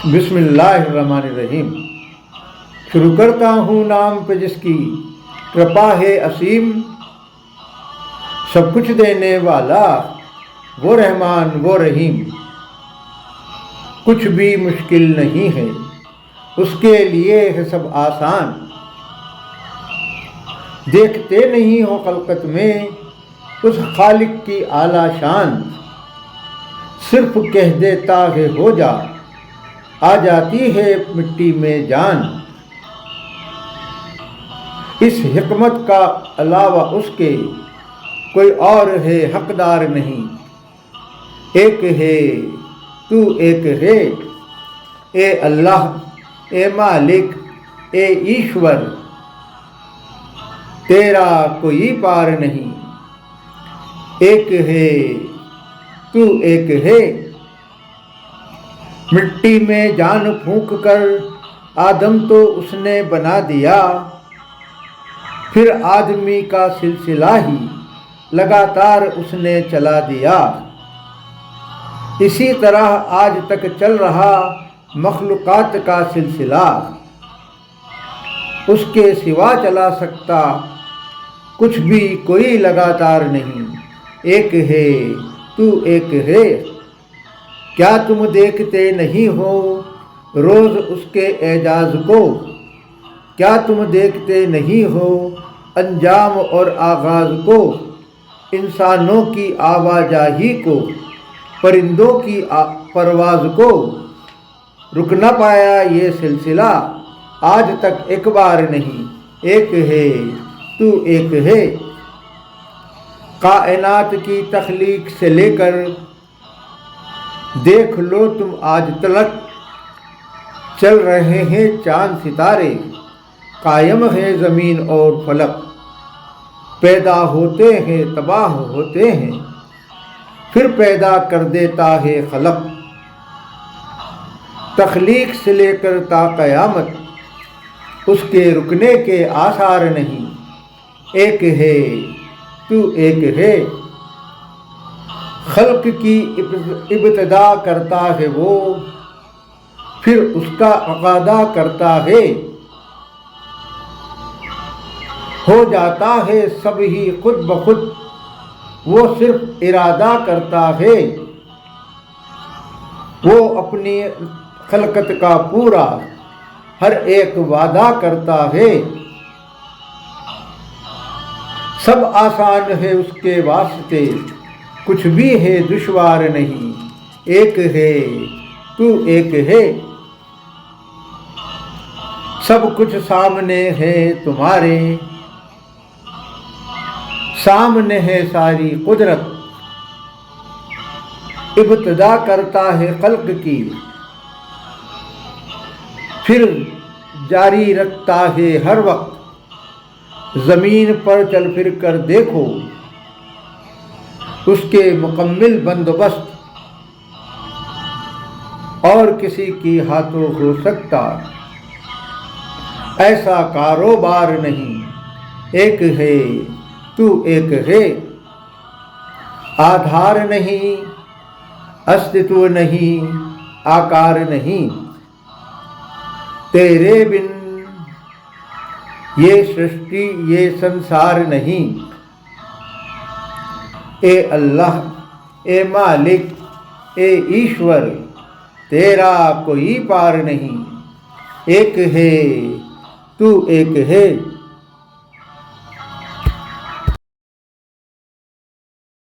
بسم اللہ الرحمن الرحیم۔ شروع کرتا ہوں نام پہ جس کی کرپا ہے اسیم، سب کچھ دینے والا وہ رحمان وہ رحیم۔ کچھ بھی مشکل نہیں ہے اس کے لیے ہے سب آسان۔ دیکھتے نہیں ہو خلقت میں اس خالق کی اعلیٰ شان، صرف کہہ دیتا ہے ہو جا، آ جاتی ہے مٹی میں جان۔ اس حکمت کا علاوہ اس کے کوئی اور ہے حقدار نہیں۔ ایک ہے تو ایک ہے، اے اللہ اے مالک اے ایشور، تیرا کوئی پار نہیں۔ ایک ہے تو ایک ہے، مٹی میں جان پھونک کر آدم تو اس نے بنا دیا، پھر آدمی کا سلسلہ ہی لگاتار اس نے چلا دیا۔ اسی طرح آج تک چل رہا مخلوقات کا سلسلہ، اس کے سوا چلا سکتا کچھ بھی کوئی لگاتار نہیں۔ ایک ہے تو ایک ہے، کیا تم دیکھتے نہیں ہو روز اس کے اعجاز کو؟ کیا تم دیکھتے نہیں ہو انجام اور آغاز کو؟ انسانوں کی آواجاہی کو، پرندوں کی پرواز کو، رک نہ پایا یہ سلسلہ آج تک ایک بار نہیں۔ ایک ہے تو ایک ہے، کائنات کی تخلیق سے لے کر دیکھ لو تم آج تلک، چل رہے ہیں چاند ستارے، قائم ہے زمین اور فلک، پیدا ہوتے ہیں تباہ ہوتے ہیں، پھر پیدا کر دیتا ہے خلق۔ تخلیق سے لے کر تا قیامت اس کے رکنے کے آثار نہیں۔ ایک ہے تو ایک ہے، خلق کی ابتدا کرتا ہے وہ، پھر اس کا اعادہ کرتا ہے، ہو جاتا ہے سب ہی خود بخود، وہ صرف ارادہ کرتا ہے۔ وہ اپنی خلقت کا پورا ہر ایک وعدہ کرتا ہے، سب آسان ہے اس کے واسطے، کچھ بھی ہے دشوار نہیں۔ ایک ہے تو ایک ہے، سب کچھ سامنے ہے تمہارے، سامنے ہے ساری قدرت، ابتدا کرتا ہے خلق کی، پھر جاری رکھتا ہے ہر وقت۔ زمین پر چل پھر کر دیکھو اس کے مکمل بندوبست، اور کسی کی ہاتھوں ہو سکتا ایسا کاروبار نہیں۔ ایک ہے تو ایک ہے، آدھار نہیں، استتو نہیں، آکار نہیں، تیرے بن یہ سرشٹی یہ سنسار نہیں۔ اے اللہ اے مالک اے ایشور، تیرا کوئی پار نہیں۔ ایک ہے تو ایک ہے۔